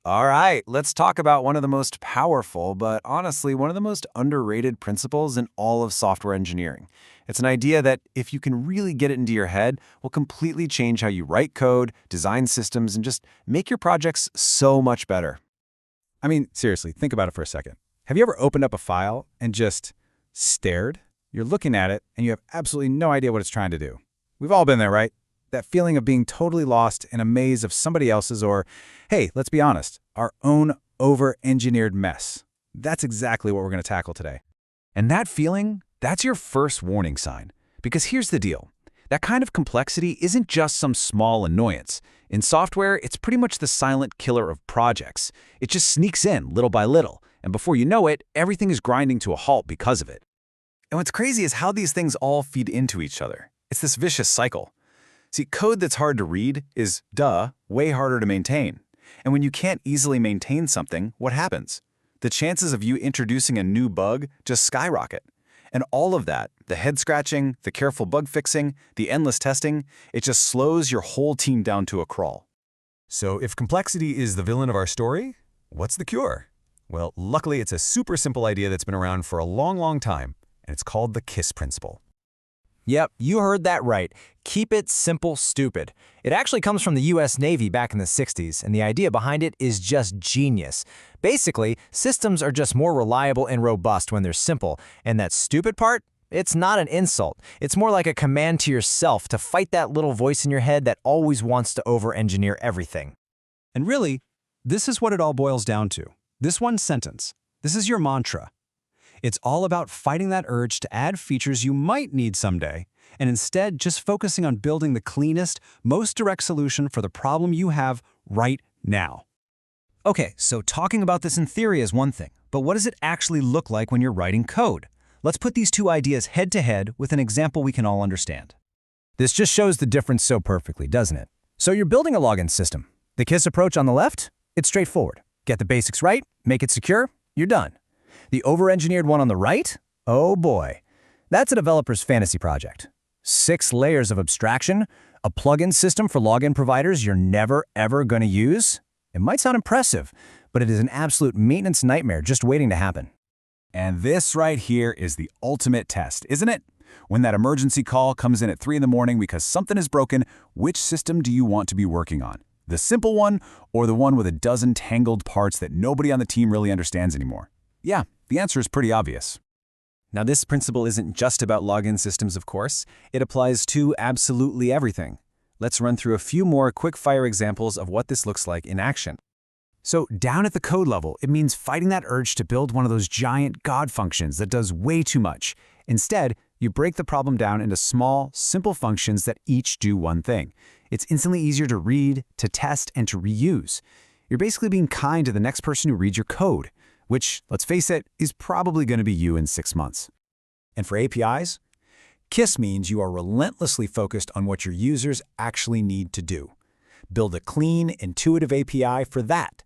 All right, let's talk about one of the most powerful, but honestly, one of the most underrated principles in all of software engineering. It's an idea that, if you can really get it into your head, will completely change how you write code, design systems, and just make your projects so much better. I mean, seriously, think about it for a second. Have you ever opened up a file and just stared? You're looking at it, and you have absolutely no idea what it's trying to do. We've all been there, right? That feeling of being totally lost in a maze of somebody else's or, hey, let's be honest, our own over-engineered mess. That's exactly what we're going to tackle today. And that feeling, that's your first warning sign. Because here's the deal. That kind of complexity isn't just some small annoyance. In software, it's pretty much the silent killer of projects. It just sneaks in little by little, and before you know it, everything is grinding to a halt because of it. And what's crazy is how these things all feed into each other. It's this vicious cycle. See, code that's hard to read is, way harder to maintain. And when you can't easily maintain something, what happens? The chances of you introducing a new bug just skyrocket. And all of that, the head-scratching, the careful bug fixing, the endless testing, it just slows your whole team down to a crawl. So if complexity is the villain of our story, what's the cure? Well, luckily it's a super simple idea that's been around for a long time, and it's called the KISS principle. Yep, you heard that right. Keep it simple, stupid. It actually comes from the US Navy back in the 60s, and the idea behind it is just genius. Basically, systems are just more reliable and robust when they're simple, and that stupid part, it's not an insult. It's more like a command to yourself to fight that little voice in your head that always wants to over-engineer everything. And really, this is what it all boils down to. This one sentence. This is your mantra. It's all about fighting that urge to add features you might need someday, and instead just focusing on building the cleanest, most direct solution for the problem you have right now. Okay, so talking about this in theory is one thing, but what does it actually look like when you're writing code? Let's put these two ideas head to head with an example we can all understand. This just shows the difference so perfectly, doesn't it? So you're building a login system. The KISS approach on the left? It's straightforward. Get the basics right, make it secure, you're done. The over-engineered one on the right? Oh boy. That's a developer's fantasy project. 6 layers of abstraction, a plugin system for login providers you're never ever going to use. It might sound impressive, but it is an absolute maintenance nightmare just waiting to happen. And this right here is the ultimate test, isn't it? When that emergency call comes in at 3 in the morning because something is broken, which system do you want to be working on? The simple one or the one with a dozen tangled parts that nobody on the team really understands anymore? Yeah, the answer is pretty obvious. Now, this principle isn't just about login systems, of course. It applies to absolutely everything. Let's run through a few more quick-fire examples of what this looks like in action. So, down at the code level, it means fighting that urge to build one of those giant God functions that does way too much. Instead, you break the problem down into small, simple functions that each do one thing. It's instantly easier to read, to test, and to reuse. You're basically being kind to the next person who reads your code, which, let's face it, is probably going to be you in 6 months. And for APIs, KISS means you are relentlessly focused on what your users actually need to do. Build a clean, intuitive API for that.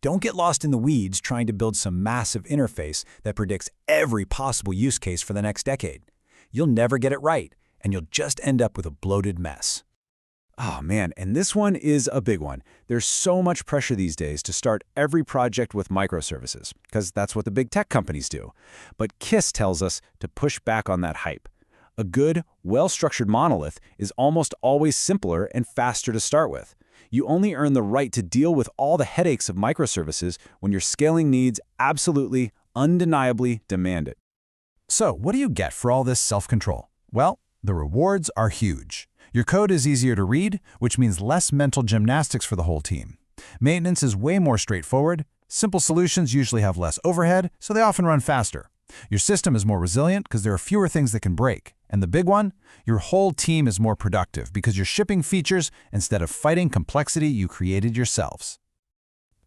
Don't get lost in the weeds trying to build some massive interface that predicts every possible use case for the next decade. You'll never get it right, and you'll just end up with a bloated mess. Oh man, and this one is a big one. There's so much pressure these days to start every project with microservices, because that's what the big tech companies do. But KISS tells us to push back on that hype. A good, well-structured monolith is almost always simpler and faster to start with. You only earn the right to deal with all the headaches of microservices when your scaling needs absolutely, undeniably demand it. So what do you get for all this self-control? Well, the rewards are huge. Your code is easier to read, which means less mental gymnastics for the whole team. Maintenance is way more straightforward. Simple solutions usually have less overhead, so they often run faster. Your system is more resilient because there are fewer things that can break. And the big one? Your whole team is more productive because you're shipping features instead of fighting complexity you created yourselves.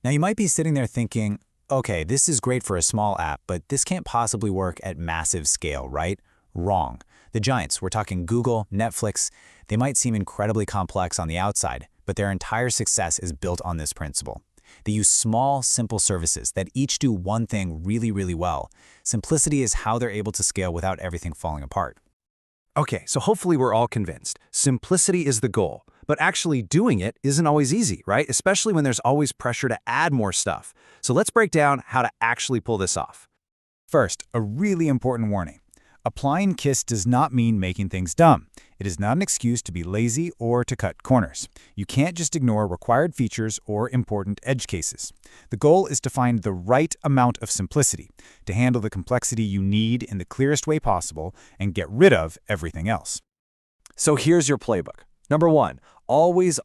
Now you might be sitting there thinking, okay, this is great for a small app, but this can't possibly work at massive scale, right? Wrong. The giants, we're talking Google, Netflix, they might seem incredibly complex on the outside, but their entire success is built on this principle. They use small, simple services that each do one thing really, really well. Simplicity is how they're able to scale without everything falling apart. Okay, so hopefully we're all convinced. Simplicity is the goal. But actually doing it isn't always easy, right? Especially when there's always pressure to add more stuff. So let's break down how to actually pull this off. First, a really important warning. Applying KISS does not mean making things dumb. It is not an excuse to be lazy or to cut corners. You can't just ignore required features or important edge cases. The goal is to find the right amount of simplicity, to handle the complexity you need in the clearest way possible and get rid of everything else. So here's your playbook. Number 1, always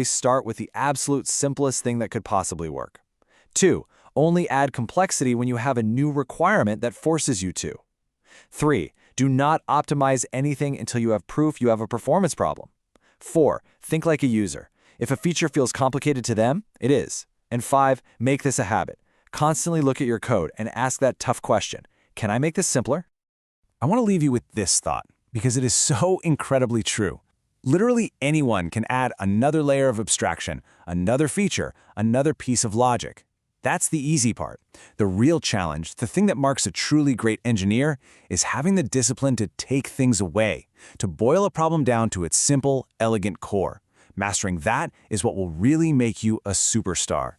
start with the absolute simplest thing that could possibly work. 2, only add complexity when you have a new requirement that forces you to. 3, do not optimize anything until you have proof you have a performance problem. 4, think like a user. If a feature feels complicated to them, it is. And 5, make this a habit. Constantly look at your code and ask that tough question. Can I make this simpler? I want to leave you with this thought, because it is so incredibly true. Literally anyone can add another layer of abstraction, another feature, another piece of logic. That's the easy part. The real challenge, the thing that marks a truly great engineer, is having the discipline to take things away, to boil a problem down to its simple, elegant core. Mastering that is what will really make you a superstar.